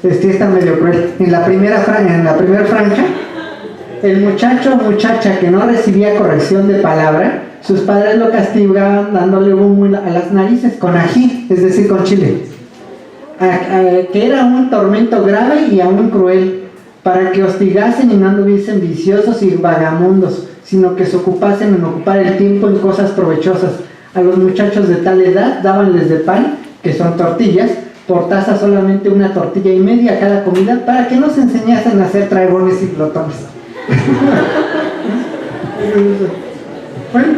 Está medio cruel. En la primera franja, el muchacho o muchacha que no recibía corrección de palabra, sus padres lo castigaban dándole humo a las narices con ají, es decir, con chile, que era un tormento grave y aún cruel, para que hostigasen y no anduviesen viciosos y vagamundos, sino que se ocupasen en ocupar el tiempo en cosas provechosas. A los muchachos de tal edad dábanles de pan, que son tortillas, por taza solamente una tortilla y media a cada comida, para que no se enseñasen a hacer traibones y glotones. Bueno,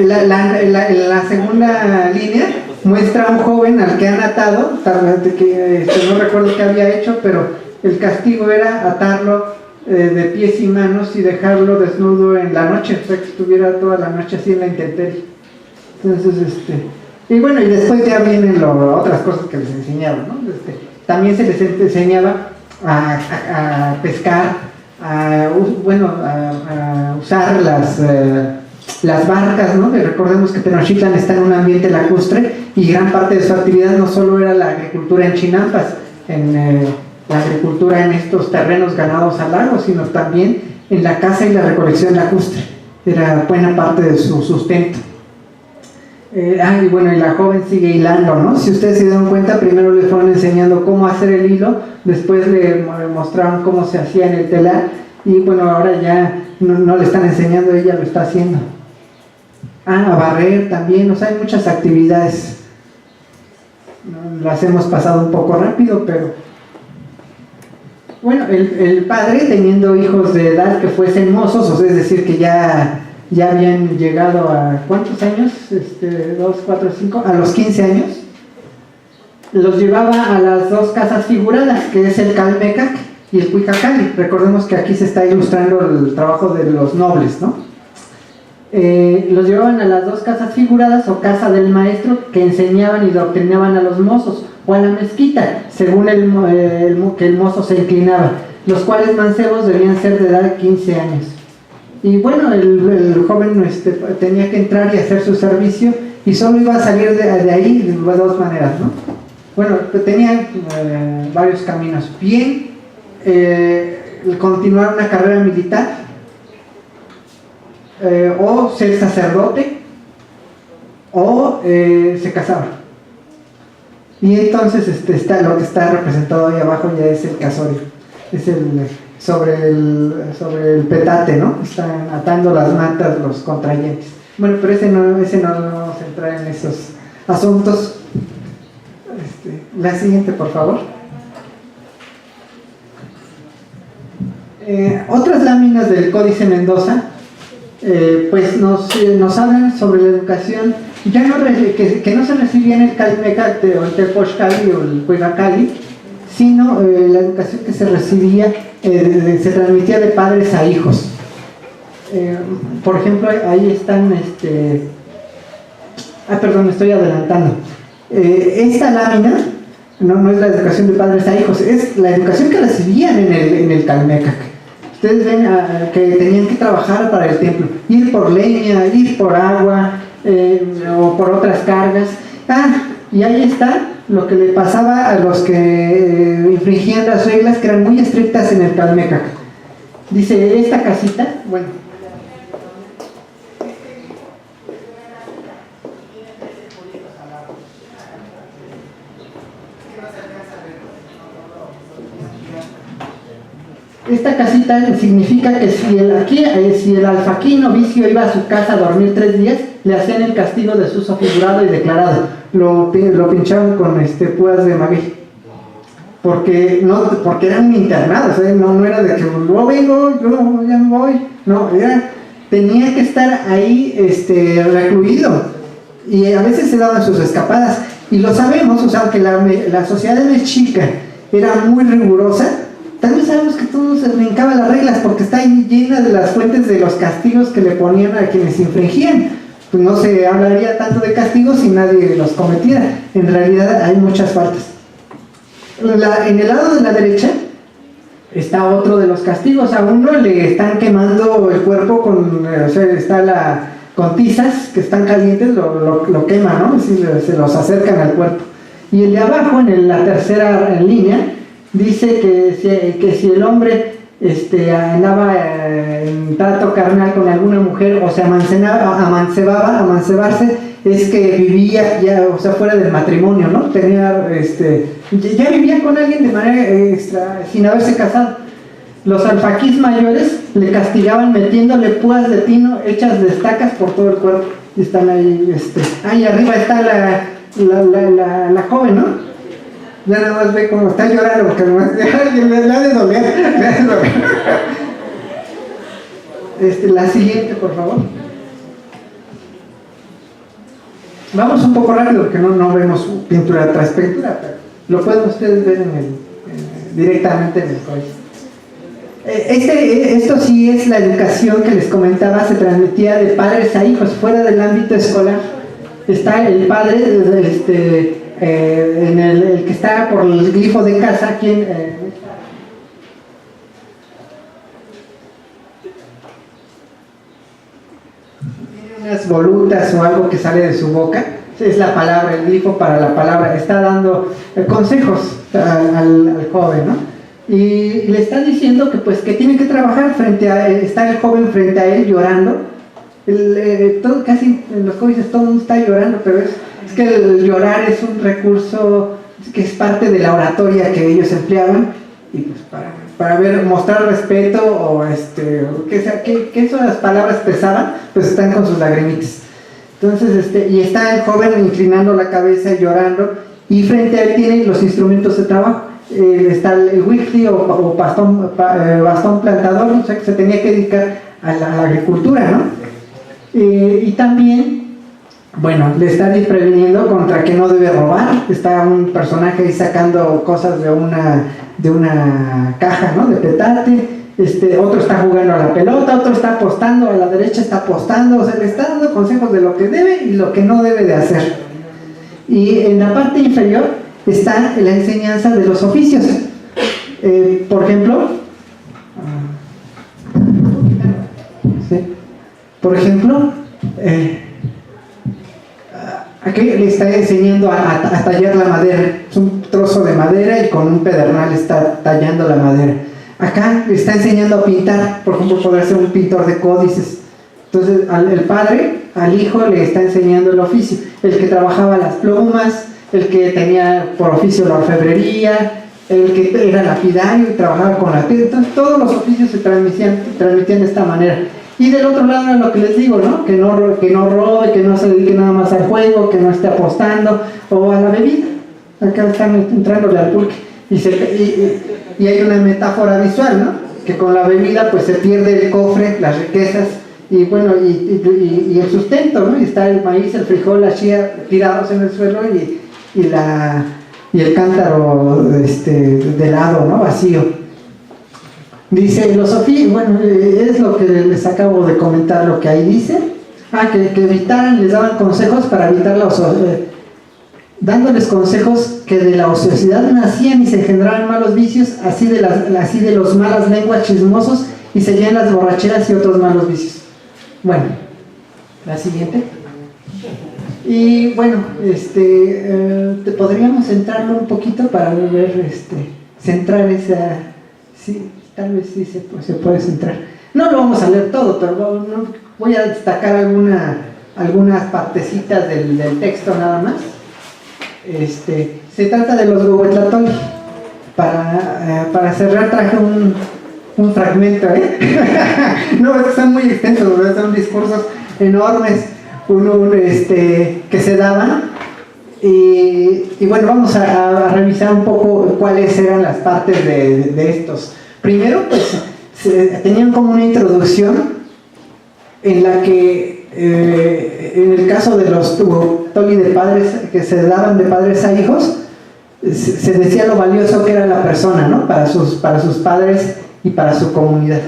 la segunda línea muestra a un joven al que han atado, no recuerdo qué había hecho, pero el castigo era atarlo de pies y manos y dejarlo desnudo en la noche, o sea, que estuviera toda la noche así en la intemperie. Entonces, y bueno, y después ya vienen otras cosas que les enseñaban, ¿no? También se les enseñaba a pescar, a usar las barcas, ¿no? Que recordemos que Tenochtitlan está en un ambiente lacustre y gran parte de su actividad no solo era la agricultura en chinampas, la agricultura en estos terrenos ganados al lago, sino también en la caza y la recolección lacustre. Era buena parte de su sustento. Y la joven sigue hilando, ¿no? Si ustedes se dieron cuenta, primero le fueron enseñando cómo hacer el hilo, después le mostraron cómo se hacía en el telar, y bueno, ahora ya no le están enseñando, ella lo está haciendo. A barrer también, o sea, hay muchas actividades. Las hemos pasado un poco rápido, pero bueno, el padre, teniendo hijos de edad que fuesen mozos, o sea, es decir, que ya habían llegado a ¿cuántos años? 2, 4, 5, a los 15 años, los llevaba a las dos casas figuradas, que es el Calmecac y el Cuicacali. Recordemos que aquí se está ilustrando el trabajo de los nobles, ¿no? Los llevaban a las dos casas figuradas o casa del maestro, que enseñaban y doctrinaban a los mozos, o a la mezquita, según que el mozo se inclinaba, los cuales mancebos debían ser de edad de 15 años. Y bueno, el joven tenía que entrar y hacer su servicio, y solo iba a salir de ahí de dos maneras, ¿no? Bueno, tenía varios caminos. Bien, continuar una carrera militar, o ser sacerdote, o se casaba. Y entonces lo que está representado ahí abajo ya es el casorio, es sobre el petate, ¿no? Están atando las mantas los contrayentes. Bueno, pero ese no vamos a entrar en esos asuntos. La siguiente, por favor. Otras láminas del Códice Mendoza pues nos hablan sobre la educación, ya no, que no se recibía en el Calmecac o el Tepochcali o el Cuicacali, sino la educación que se recibía, se transmitía de padres a hijos. Por ejemplo, ahí están, perdón, me estoy adelantando. Esta lámina no es la educación de padres a hijos, es la educación que recibían en el Calmecac. Ustedes ven que tenían que trabajar para el templo, ir por leña, ir por agua, o por otras cargas. Y ahí está lo que le pasaba a los que infringían las reglas, que eran muy estrictas en el Calmecac. Dice, esta casita, bueno, esta casita significa que si el alfaquí novicio iba a su casa a dormir 3 días, le hacían el castigo de desuso figurado y declarado. Lo pinchaban con púas de maguey. Porque era un internado, no era de que no vengo, yo ya me voy. No, tenía que estar ahí recluido. Y a veces se daban sus escapadas. Y lo sabemos, aunque la sociedad de Mexica era muy rigurosa, también sabemos que todos se brincaban las reglas porque está llena de las fuentes de los castigos que le ponían a quienes infringían. Pues no se hablaría tanto de castigos si nadie los cometiera. En realidad hay muchas faltas. En el lado de la derecha está otro de los castigos. A uno le están quemando el cuerpo con tizas que están calientes, lo queman, ¿no? Se los acercan al cuerpo. Y el de abajo, en la tercera línea, dice que si el hombre andaba en trato carnal con alguna mujer o se amancebarse, es que vivía ya, fuera del matrimonio, ¿no? Ya vivía con alguien de manera extra, sin haberse casado. Los alfaquís mayores le castigaban metiéndole púas de pino hechas de estacas por todo el cuerpo. Y están ahí, ahí arriba está la joven, ¿no? Ya nada más ve cómo está llorando, porque le ha de doler. La siguiente, por favor. Vamos un poco rápido porque no vemos pintura tras pintura, pero lo pueden ustedes ver directamente en el códice. Esto sí es la educación que les comentaba, se transmitía de padres a hijos, fuera del ámbito escolar. Está el padre, en el que está por el glifo de casa, aquí unas volutas o algo que sale de su boca, es la palabra, el glifo para la palabra, está dando consejos al joven, ¿no? Y le está diciendo que tiene que trabajar está el joven frente a él llorando. Casi en los códices todo el mundo está llorando, pero es que el llorar es un recurso que es parte de la oratoria que ellos empleaban, y pues para mostrar respeto o que esas palabras pesaban, pues están con sus lagrimitas. Entonces y está el joven inclinando la cabeza y llorando, y frente a él tiene los instrumentos de trabajo. Está el huixtli o bastón plantador, o sea que se tenía que dedicar a la agricultura, ¿no? Y también, bueno, le está previniendo contra que no debe robar. Está un personaje ahí sacando cosas de una caja, ¿no? De petate. Otro está jugando a la pelota, otro está apostando, a la derecha está apostando, o sea, le está dando consejos de lo que debe y lo que no debe de hacer. Y en la parte inferior está la enseñanza de los oficios. Por ejemplo, aquí le está enseñando a tallar la madera. Es un trozo de madera y con un pedernal está tallando la madera. Acá le está enseñando a pintar, por ejemplo, poder ser un pintor de códices. Entonces, el padre al hijo le está enseñando el oficio. El que trabajaba las plumas, el que tenía por oficio la orfebrería, el que era lapidario y trabajaba con la piedra. Entonces, todos los oficios se transmitían de esta manera. Y del otro lado es lo que les digo, ¿no? Que no robe, que no se dedique nada más al juego, que no esté apostando o a la bebida. Acá están entrándole al pulque. Y hay una metáfora visual, ¿no? Que con la bebida pues se pierde el cofre, las riquezas y bueno, y el sustento, ¿no? Y está el maíz, el frijol, la chía tirados en el suelo y y el cántaro de lado, ¿no? Vacío. Dice los Sofí, bueno, es lo que les acabo de comentar, lo que ahí dice. Que evitaran, les daban consejos para evitar la ociosidad, dándoles consejos que de la ociosidad nacían y se engendraban malos vicios, así de los malas lenguas chismosos, y seguían las borracheras y otros malos vicios. Bueno, la siguiente. Y bueno, podríamos centrarlo un poquito para ver, centrar esa, sí, tal vez sí se puede centrar. No lo vamos a leer todo, pero voy a destacar algunas partecitas del texto nada más. Se trata de los Huehuetlactoli. Para cerrar traje un fragmento, no, estos son muy extensos, son discursos enormes, que se daban, y bueno, vamos a revisar un poco cuáles eran las partes de estos. Primero, pues, tenían como una introducción en la que, en el caso de los Huehuetlactoli de padres, que se daban de padres a hijos, se decía lo valioso que era la persona, ¿no? Para sus padres y para su comunidad.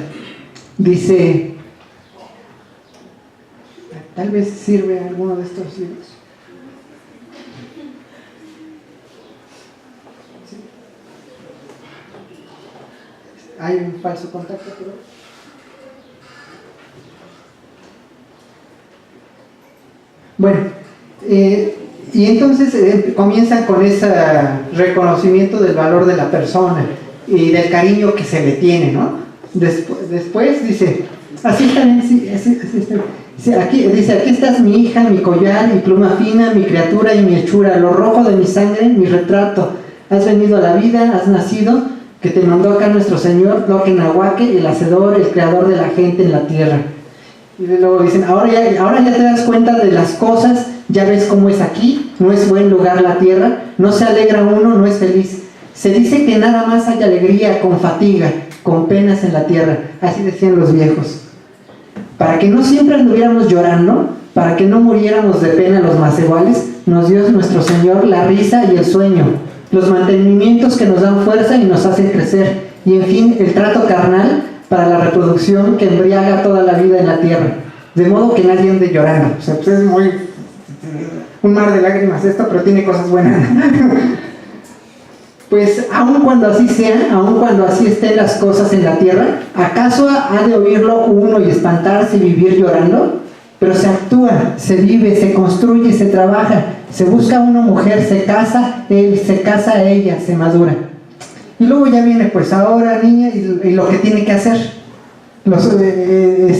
Dice, tal vez sirve alguno de estos libros. ¿Sí? Hay un falso contacto, pero... Bueno, y entonces comienzan con ese reconocimiento del valor de la persona y del cariño que se le tiene, ¿no? Después dice, así está bien, aquí estás mi hija, mi collar, mi pluma fina, mi criatura y mi hechura, lo rojo de mi sangre, mi retrato. Has venido a la vida, has nacido, que te mandó acá nuestro Señor, Tloquenahuaque, el hacedor, el creador de la gente en la tierra. Y luego dicen, ahora ya te das cuenta de las cosas, ya ves cómo es aquí, no es buen lugar la tierra, no se alegra uno, no es feliz. Se dice que nada más hay alegría con fatiga, con penas en la tierra, así decían los viejos. Para que no siempre anduviéramos llorando, para que no muriéramos de pena los más iguales, nos dio nuestro Señor la risa y el sueño, los mantenimientos que nos dan fuerza y nos hacen crecer, y en fin, el trato carnal para la reproducción que embriaga toda la vida en la tierra, de modo que nadie ande llorando. O sea, pues es muy un mar de lágrimas esto, pero tiene cosas buenas. Pues aun cuando así sea, aun cuando así estén las cosas en la tierra, ¿acaso ha de oírlo uno y espantarse y vivir llorando? Pero se actúa, se vive, se construye, se trabaja, se busca una mujer, se casa él, se casa ella, se madura. Y luego ya viene, pues ahora niña, y lo que tiene que hacer.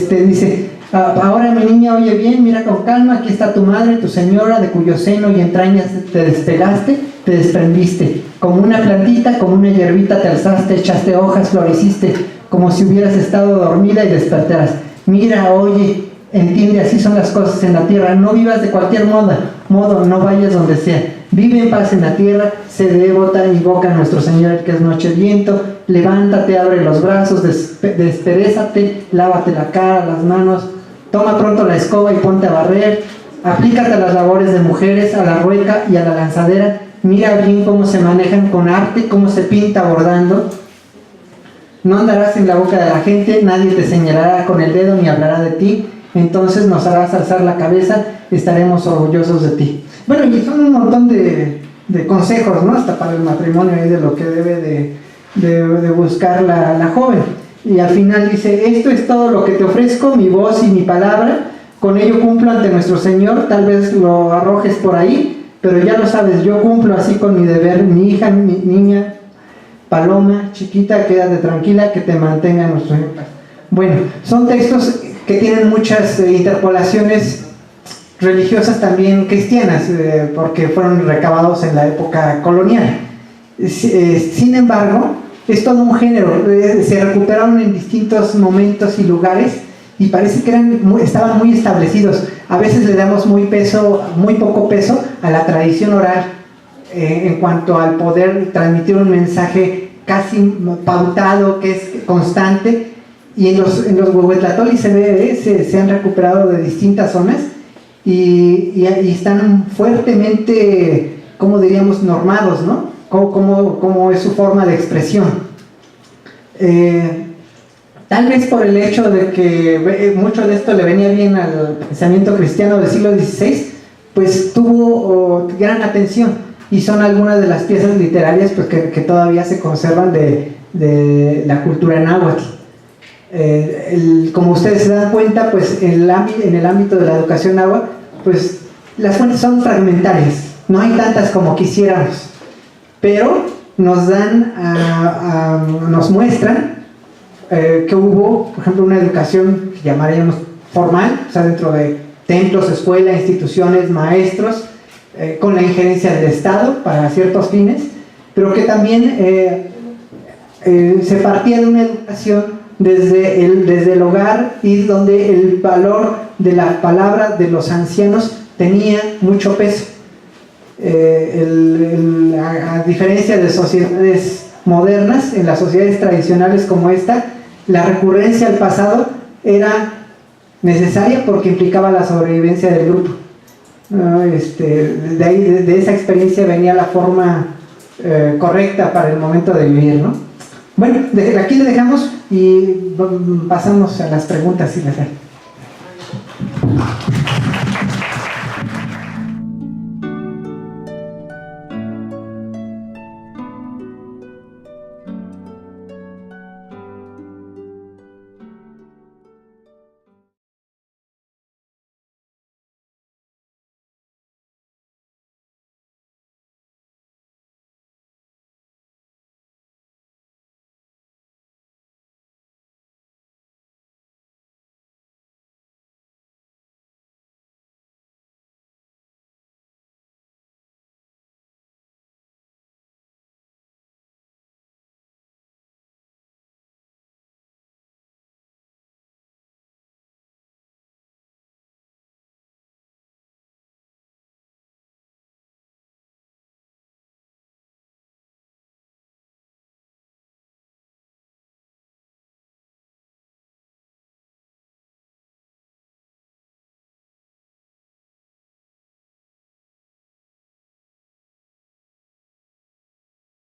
Dice, ahora mi niña, oye bien, mira con calma, aquí está tu madre, tu señora, de cuyo seno y entrañas te despegaste, te desprendiste. Como una plantita, como una hierbita te alzaste, echaste hojas, floreciste, como si hubieras estado dormida y despertaras. Mira, oye, entiende, así son las cosas en la tierra. No vivas de cualquier modo, no vayas donde sea. Vive en paz en la tierra, sé devota, invoca a nuestro Señor, el que es noche viento, levántate, abre los brazos, desperézate, lávate la cara, las manos, toma pronto la escoba y ponte a barrer, aplícate a las labores de mujeres, a la rueca y a la lanzadera, mira bien cómo se manejan con arte, cómo se pinta bordando. No andarás en la boca de la gente, nadie te señalará con el dedo ni hablará de ti, entonces nos harás alzar la cabeza, estaremos orgullosos de ti. Bueno, y son un montón de consejos, ¿no? Hasta para el matrimonio y de lo que debe de buscar la joven. Y al final dice, esto es todo lo que te ofrezco, mi voz y mi palabra, con ello cumplo ante nuestro Señor, tal vez lo arrojes por ahí, pero ya lo sabes, yo cumplo así con mi deber, mi hija, mi niña, paloma, chiquita, quédate tranquila, que te mantenga nuestro Señor. Bueno, son textos que tienen muchas interpolaciones religiosas también cristianas, porque fueron recabados en la época colonial. Sin embargo, es todo un género, se recuperaron en distintos momentos y lugares y parece que estaban muy establecidos. A veces le damos muy poco peso a la tradición oral en cuanto al poder transmitir un mensaje casi pautado, que es constante, y en los Huehuetlactoli se han recuperado de distintas zonas y están fuertemente, como diríamos, normados, ¿no? cómo es su forma de expresión. Tal vez por el hecho de que mucho de esto le venía bien al pensamiento cristiano del siglo XVI, pues tuvo gran atención, y son algunas de las piezas literarias pues, que todavía se conservan de la cultura náhuatl. Como ustedes se dan cuenta, pues en el ámbito de la educación náhuatl, pues las fuentes son fragmentarias, no hay tantas como quisiéramos, pero nos muestran que hubo, por ejemplo, una educación que llamaríamos formal, o sea, dentro de templos, escuelas, instituciones, maestros, con la injerencia del Estado para ciertos fines, pero que también se partía de una educación desde el hogar, y donde el valor de la palabra de los ancianos tenía mucho peso. A diferencia de sociedades modernas, en las sociedades tradicionales como esta, la recurrencia al pasado era necesaria porque implicaba la sobrevivencia del grupo. De esa experiencia venía la forma correcta para el momento de vivir, ¿no? Bueno, aquí le dejamos y pasamos a las preguntas si las hay.